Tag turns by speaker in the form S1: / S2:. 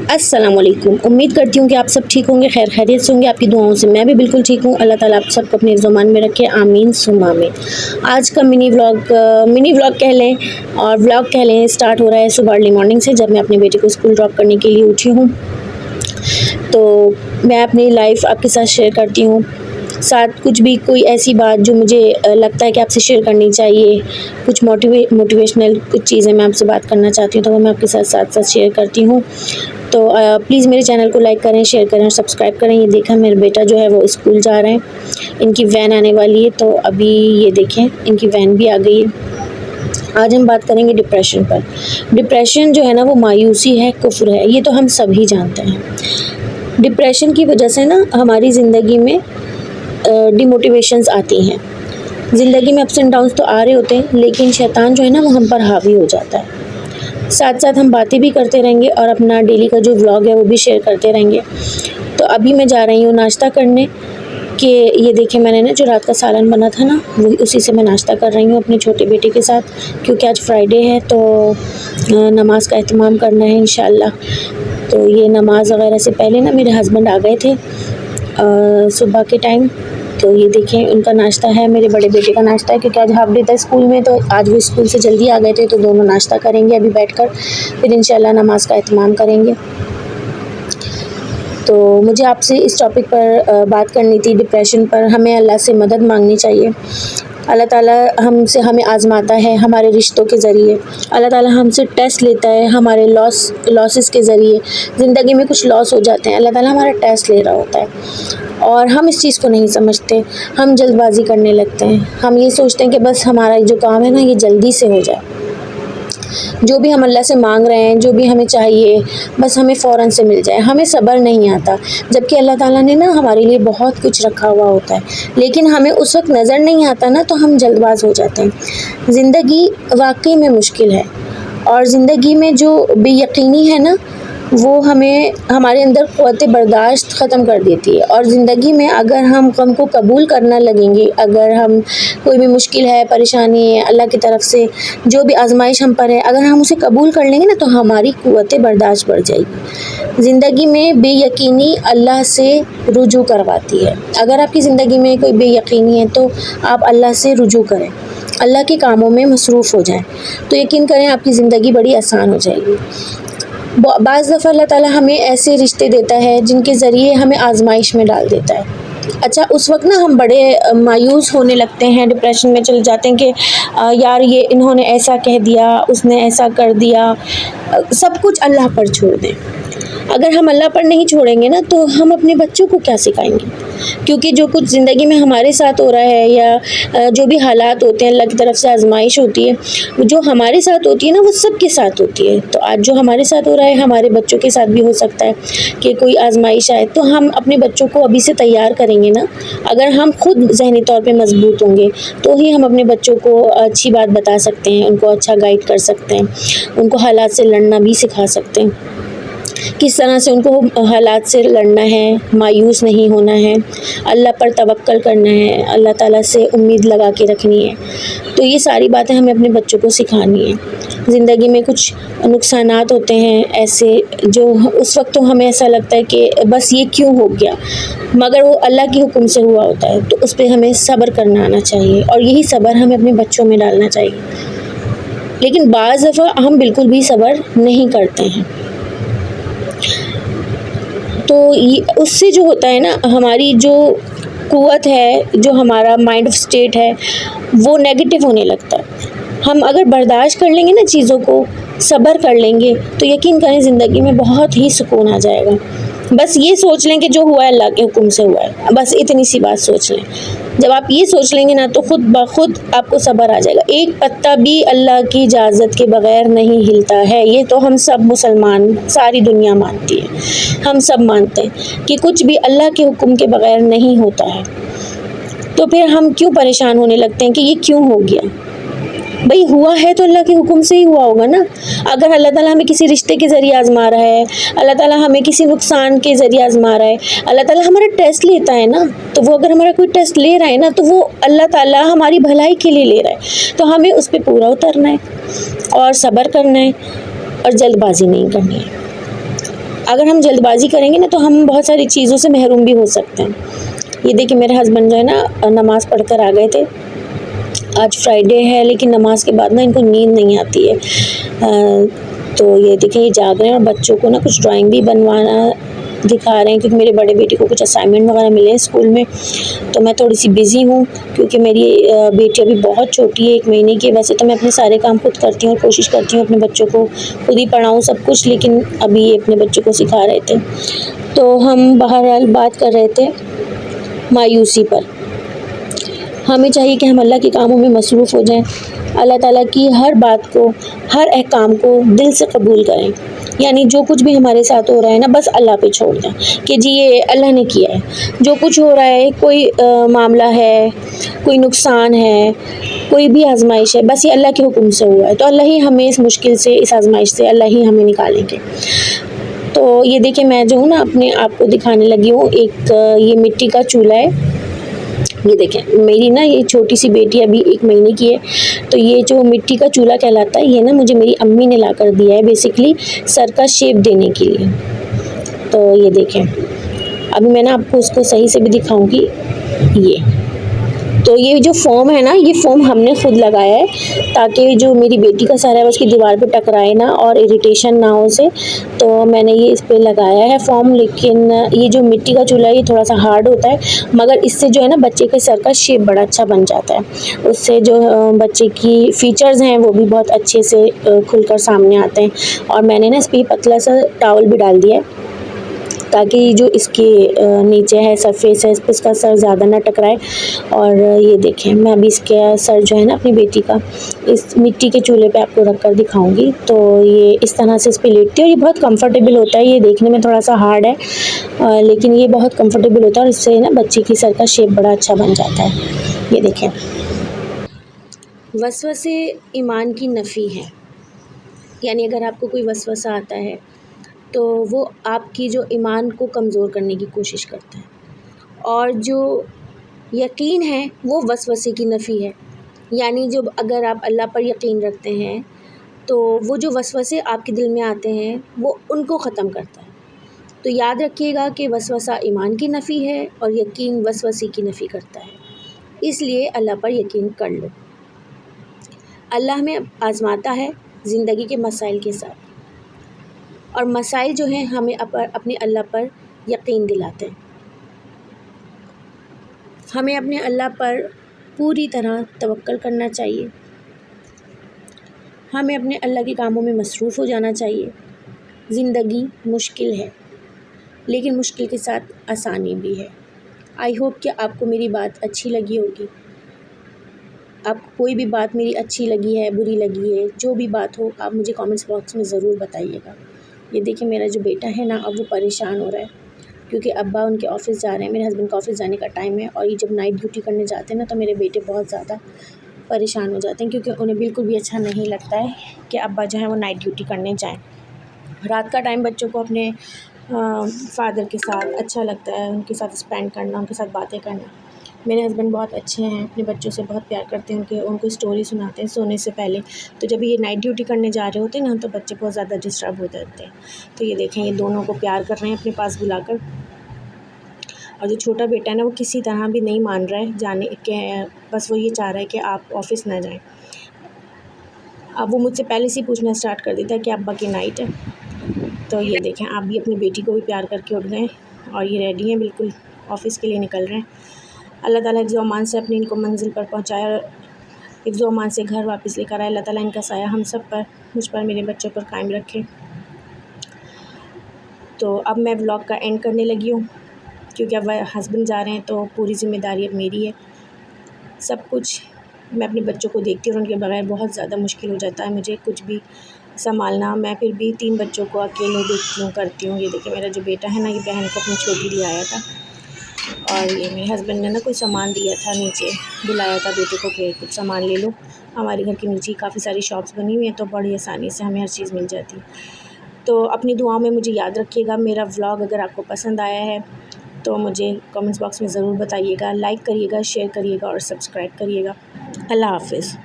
S1: अस्सलाम वालेकुम। उम्मीद करती हूँ कि आप सब ठीक होंगे, खैर खैरियत से होंगे। आपकी दुआओं से मैं भी बिल्कुल ठीक हूँ। अल्लाह ताला आप सबको अपने ज़ुबान में रखे, आमीन सुम्मा आमीन। आज का मिनी व्लॉग कह लें और व्लॉग कह लें स्टार्ट हो रहा है सुबह अर्ली मॉर्निंग से, जब मैं अपने बेटे को स्कूल ड्रॉप करने के लिए उठी हूँ। तो मैं अपनी लाइफ आपके साथ शेयर करती हूँ, साथ कुछ भी कोई ऐसी बात जो मुझे लगता है कि आपसे शेयर करनी चाहिए, कुछ मोटिवेशनल कुछ चीज़ें मैं आपसे बात करना चाहती हूँ, तो वो मैं आपके साथ शेयर करती हूँ। तो प्लीज़ मेरे चैनल को लाइक करें, शेयर करें और सब्सक्राइब करें। ये देखें मेरा बेटा जो है वो स्कूल जा रहे हैं, इनकी वैन आने वाली है, तो अभी ये देखें इनकी वैन भी आ गई है। आज हम बात करेंगे डिप्रेशन पर। डिप्रेशन जो है ना वो मायूसी है, कुफ्र है, ये तो हम सभी जानते हैं। डिप्रेशन की वजह से ना हमारी ज़िंदगी में डिमोटिवेशंस आती हैं। ज़िंदगी में अप्स एंड डाउन्स तो आ रहे होते हैं, लेकिन शैतान जो है ना वो हम पर हावी हो जाता है। साथ साथ हम बातें भी करते रहेंगे और अपना डेली का जो व्लॉग है वो भी शेयर करते रहेंगे। तो अभी मैं जा रही हूँ नाश्ता करने, कि ये देखिए मैंने ना जो रात का सालन बना था ना वही उसी से मैं नाश्ता कर रही हूँ अपने छोटे बेटे के साथ, क्योंकि आज फ्राइडे है तो नमाज का एहतमाम करना है इंशाल्लाह। तो ये नमाज वगैरह से पहले ना मेरे हस्बैंड आ गए थे सुबह के टाइम। तो ये देखें उनका नाश्ता है, मेरे बड़े बेटे का नाश्ता है, क्योंकि आज हाफ डे था स्कूल में, तो आज वो स्कूल से जल्दी आ गए थे, तो दोनों नाश्ता करेंगे अभी बैठकर, फिर इंशाल्लाह नमाज का एहतमाम करेंगे। तो मुझे आपसे इस टॉपिक पर बात करनी थी, डिप्रेशन पर। हमें अल्लाह से मदद मांगनी चाहिए। अल्लाह ताला हमें आज़माता है हमारे रिश्तों के ज़रिए। अल्लाह ताला हमसे टेस्ट लेता है हमारे लॉसेस के ज़रिए। ज़िंदगी में कुछ लॉस हो जाते हैं, अल्लाह ताला हमारा टेस्ट ले रहा होता है और हम इस चीज़ को नहीं समझते। हम जल्दबाज़ी करने लगते हैं, हम ये सोचते हैं कि बस हमारा जो काम है ना ये जल्दी से हो जाए। जो भी हम अल्लाह से मांग रहे हैं, जो भी हमें चाहिए, बस हमें फ़ौरन से मिल जाए। हमें सब्र नहीं आता, जबकि अल्लाह ताला ने ना हमारे लिए बहुत कुछ रखा हुआ होता है, लेकिन हमें उस वक्त नज़र नहीं आता ना, तो हम जल्दबाज हो जाते हैं। ज़िंदगी वाकई में मुश्किल है और ज़िंदगी में जो बेयकीनी है ना वो हमें हमारे अंदर क़ुव्वत बर्दाश्त ख़त्म कर देती है। और ज़िंदगी में अगर हम गम को कबूल करना लगेंगे, अगर हम कोई भी मुश्किल है, परेशानी है, अल्लाह की तरफ से जो भी आजमाइश हम पर है, अगर हम उसे कबूल कर लेंगे ना तो हमारी क़ुव्वत बर्दाश्त बढ़ जाएगी। ज़िंदगी में बेयकीनी अल्लाह से रुजू करवाती है। अगर आपकी ज़िंदगी में कोई बेयकीनी है तो आप अल्लाह से रुजू करें, अल्लाह के कामों में मसरूफ़ हो जाएं, तो यकीन करें आपकी ज़िंदगी बड़ी आसान हो जाएगी। बाज़ दफ़ा अल्लाह ताला हमें ऐसे रिश्ते देता है जिनके ज़रिए हमें आजमाइश में डाल देता है। अच्छा, उस वक्त ना हम बड़े मायूस होने लगते हैं, डिप्रेशन में चले जाते हैं कि यार ये इन्होंने ऐसा कह दिया, उसने ऐसा कर दिया। सब कुछ अल्लाह पर छोड़ दें। अगर हम अल्लाह पर नहीं छोड़ेंगे ना तो हम अपने बच्चों को क्या सिखाएंगे, क्योंकि जो कुछ ज़िंदगी में हमारे साथ हो रहा है या जो भी हालात होते हैं, अल्लाह की तरफ से आजमाइश होती है, जो हमारे साथ होती है ना वो सब के साथ होती है। तो आज जो हमारे साथ हो रहा है हमारे बच्चों के साथ भी हो सकता है कि कोई आजमाइश आए, तो हम अपने बच्चों को अभी से तैयार करेंगे ना। अगर हम खुद ज़हनी तौर पे मजबूत होंगे तो ही हम अपने बच्चों को अच्छी बात बता सकते हैं, उनको अच्छा गाइड कर सकते हैं, उनको हालात से लड़ना भी सिखा सकते हैं, किस तरह से उनको हालात से लड़ना है, मायूस नहीं होना है, अल्लाह पर तवक्कल करना है, अल्लाह ताला से उम्मीद लगा के रखनी है। तो ये सारी बातें हमें अपने बच्चों को सिखानी है। ज़िंदगी में कुछ नुकसानात होते हैं ऐसे जो उस वक्त तो हमें ऐसा लगता है कि बस ये क्यों हो गया, मगर वो अल्लाह के हुक्म से हुआ होता है, तो उस पर हमें सब्र करना आना चाहिए और यही सब्र हमें अपने बच्चों में डालना चाहिए। लेकिन बाज़ दफ़ा हम बिल्कुल भी सब्र नहीं करते हैं, तो ये उससे जो होता है ना हमारी जो क़ुव्वत है, जो हमारा माइंड स्टेट है वो नेगेटिव होने लगता है। हम अगर बर्दाश्त कर लेंगे ना चीज़ों को, सब्र कर लेंगे, तो यकीन करें ज़िंदगी में बहुत ही सुकून आ जाएगा। बस ये सोच लें कि जो हुआ है अल्लाह के हुक्म से हुआ है, बस इतनी सी बात सोच लें। जब आप ये सोच लेंगे ना तो खुद ब खुद आपको सब्र आ जाएगा। एक पत्ता भी अल्लाह की इजाज़त के बग़ैर नहीं हिलता है, ये तो हम सब मुसलमान, सारी दुनिया मानती है, हम सब मानते हैं कि कुछ भी अल्लाह के हुक्म के बग़ैर नहीं होता है। तो फिर हम क्यों परेशान होने लगते हैं कि ये क्यों हो गया? भाई हुआ है तो अल्लाह के हुक्म से ही हुआ होगा ना। अगर अल्लाह ताला हमें किसी रिश्ते के ज़रिए आज़मा रहा है, अल्लाह ताला हमें किसी नुकसान के ज़रिए आज़मा रहा है, अल्लाह ताला हमारा टेस्ट लेता है ना, तो वो अगर हमारा कोई टेस्ट ले रहा है ना तो वो अल्लाह ताला हमारी भलाई के लिए ले रहा है। तो हमें उस पर पूरा उतरना है और सब्र करना है और जल्दबाजी नहीं करनी है। اگر ہم جلد بازی کریں گے نا تو ہم بہت ساری چیزوں سے محروم بھی ہو سکتے ہیں. یہ دیکھیں میرے ہسبینڈ جو ہے نا نماز پڑھ کر آ گئے تھے. آج فرائیڈے ہے لیکن نماز کے بعد نا ان کو نیند نہیں آتی ہے. تو یہ دیکھیں یہ جاگ رہے ہیں اور بچوں کو نا کچھ ڈرائنگ بھی بنوانا دکھا رہے ہیں کیونکہ میرے بڑے بیٹے کو کچھ اسائنمنٹ وغیرہ ملے ہیں اسکول میں. تو میں تھوڑی سی بزی ہوں کیونکہ میری بیٹی ابھی بہت چھوٹی ہے 1 مہینے کی. ویسے تو میں اپنے سارے کام خود کرتی ہوں اور کوشش کرتی ہوں اپنے بچوں کو خود ہی پڑھاؤں سب کچھ, لیکن ابھی یہ اپنے بچوں کو سکھا رہے تھے. تو ہم بہرحال بات کر رہے تھے مایوسی پر. ہمیں چاہیے کہ ہم اللہ کے کاموں میں مصروف ہو جائیں, اللہ تعالیٰ کی ہر بات کو ہر احکام کو دل سے قبول کریں. یعنی جو کچھ بھی ہمارے ساتھ ہو رہا ہے نا بس اللہ پہ چھوڑ دیں کہ جی یہ اللہ نے کیا ہے. جو کچھ ہو رہا ہے, کوئی معاملہ ہے, کوئی نقصان ہے, کوئی بھی آزمائش ہے, بس یہ اللہ کے حکم سے ہوا ہے. تو اللہ ہی ہمیں اس مشکل سے, اس آزمائش سے اللہ ہی ہمیں نکالیں گے. تو یہ دیکھیں میں جو ہوں نا اپنے آپ کو دکھانے لگی ہوں. ایک یہ مٹی کا چولہا ہے. یہ دیکھیں میری نا یہ چھوٹی سی بیٹی ابھی 1 مہینے کی ہے. تو یہ جو مٹی کا چولہا کہلاتا ہے یہ نا مجھے میری امی نے لا کر دیا ہے بیسکلی سر کا شیپ دینے کے لیے. تو یہ دیکھیں ابھی میں نا آپ کو اس کو صحیح سے بھی دکھاؤں گی. تو یہ جو فوم ہے نا یہ فوم ہم نے خود لگایا ہے تاکہ جو میری بیٹی کا سر ہے اس کی دیوار پہ ٹکرائے نا اور اریٹیشن نہ ہو اسے. تو میں نے یہ اس پہ لگایا ہے فوم. لیکن یہ جو مٹی کا چولہا ہے یہ تھوڑا سا ہارڈ ہوتا ہے, مگر اس سے جو ہے نا بچے کے سر کا شیپ بڑا اچھا بن جاتا ہے. اس سے جو بچے کی فیچرز ہیں وہ بھی بہت اچھے سے کھل کر سامنے آتے ہیں. اور میں نے نا اس پہ پتلا سا ٹاول بھی ڈال دیا ہے تاکہ جو اس کے نیچے ہے سرفیس ہے اس پہ اس کا سر زیادہ نہ ٹکرائے. اور یہ دیکھیں میں ابھی اس کا سر جو ہے نا اپنی بیٹی کا اس مٹی کے چولہے پہ آپ کو رکھ کر دکھاؤں گی. تو یہ اس طرح سے اس پہ لیٹتی ہے اور یہ بہت کمفرٹیبل ہوتا ہے. یہ دیکھنے میں تھوڑا سا ہارڈ ہے لیکن یہ بہت کمفرٹیبل ہوتا ہے اور اس سے نا بچے کی سر کا شیپ بڑا اچھا بن جاتا ہے. یہ دیکھیں وسوسے ایمان کی نفی ہے. یعنی اگر آپ کو کوئی وسوسہ آتا ہے تو وہ آپ کی جو ایمان کو کمزور کرنے کی کوشش کرتا ہے, اور جو یقین ہے وہ وسوسے کی نفی ہے. یعنی جب اگر آپ اللہ پر یقین رکھتے ہیں تو وہ جو وسوسے آپ کے دل میں آتے ہیں وہ ان کو ختم کرتا ہے. تو یاد رکھیے گا کہ وسوسہ ایمان کی نفی ہے اور یقین وسوسے کی نفی کرتا ہے. اس لیے اللہ پر یقین کر لو. اللہ ہمیں آزماتا ہے زندگی کے مسائل کے ساتھ, اور مسائل جو ہیں ہمیں اپنے اللہ پر یقین دلاتے ہیں. ہمیں اپنے اللہ پر پوری طرح توکل کرنا چاہیے. ہمیں اپنے اللہ کے کاموں میں مصروف ہو جانا چاہیے. زندگی مشکل ہے لیکن مشکل کے ساتھ آسانی بھی ہے. آئی ہوپ کہ آپ کو میری بات اچھی لگی ہوگی. آپ کو کوئی بھی بات میری اچھی لگی ہے, بری لگی ہے, جو بھی بات ہو آپ مجھے کامنٹس باکس میں ضرور بتائیے گا. یہ دیکھیں میرا جو بیٹا ہے نا اب وہ پریشان ہو رہا ہے کیونکہ ابا ان کے آفس جا رہے ہیں. میرے ہسبینڈ کا آفس جانے کا ٹائم ہے اور یہ جب نائٹ ڈیوٹی کرنے جاتے ہیں نا تو میرے بیٹے بہت زیادہ پریشان ہو جاتے ہیں کیونکہ انہیں بالکل بھی اچھا نہیں لگتا ہے کہ ابا جو ہیں وہ نائٹ ڈیوٹی کرنے جائیں. رات کا ٹائم بچوں کو اپنے فادر کے ساتھ اچھا لگتا ہے, ان کے ساتھ اسپینڈ کرنا, ان کے ساتھ باتیں کرنا. میرے ہسبینڈ بہت اچھے ہیں, اپنے بچوں سے بہت پیار کرتے ہیں, ان کو اسٹوری سناتے ہیں سونے سے پہلے. تو جب یہ نائٹ ڈیوٹی کرنے جا رہے ہوتے ہیں نا تو بچے بہت زیادہ ڈسٹرب ہو جاتے ہیں. تو یہ دیکھیں یہ دونوں کو پیار کر رہے ہیں اپنے پاس بلا کر. اور جو چھوٹا بیٹا ہے نا وہ کسی طرح بھی نہیں مان رہا ہے جانے کے, بس وہ یہ چاہ رہا ہے کہ آپ آفس نہ جائیں. اب وہ مجھ سے پہلے سے پوچھنا اسٹارٹ کر دیتا ہے کہ ابا کی نائٹ ہے. تو یہ دیکھیں آپ بھی اپنی بیٹی کو بھی پیار کر کے اٹھ گئے اور یہ ریڈی ہیں بالکل آفس کے لیے نکل رہے ہیں. اللہ تعالیٰ حفظ و امان سے اپنی ان کو منزل پر پہنچایا اور حفظ و امان سے گھر واپس لے کر آئے. اللہ تعالیٰ ان کا سایہ ہم سب پر, مجھ پر, میرے بچوں پر قائم رکھے. تو اب میں ولاگ کا اینڈ کرنے لگی ہوں کیونکہ اب ہسبینڈ جا رہے ہیں تو پوری ذمہ داری اب میری ہے. سب کچھ میں اپنے بچوں کو دیکھتی ہوں اور ان کے بغیر بہت زیادہ مشکل ہو جاتا ہے مجھے کچھ بھی سنبھالنا. میں پھر بھی 3 بچوں کو اکیلے دیکھتی ہوں, کرتی ہوں. یہ دیکھیں میرا جو بیٹا ہے نا یہ بہن کو اپنی چھوٹی لے آیا تھا, اور یہ میرے ہسبینڈ نے نا کوئی سامان دیا تھا, نیچے بلایا تھا بیٹے کو کہ کچھ سامان لے لو. ہمارے گھر کے نیچے کافی ساری شاپس بنی ہوئی ہیں تو بڑی آسانی سے ہمیں ہر چیز مل جاتی. تو اپنی دعاؤں میں مجھے یاد رکھیے گا. میرا ولاگ اگر آپ کو پسند آیا ہے تو مجھے کامنٹس باکس میں ضرور بتائیے گا. لائک کریے گا, شیئر کریے گا اور سبسکرائب کریے گا. اللہ حافظ.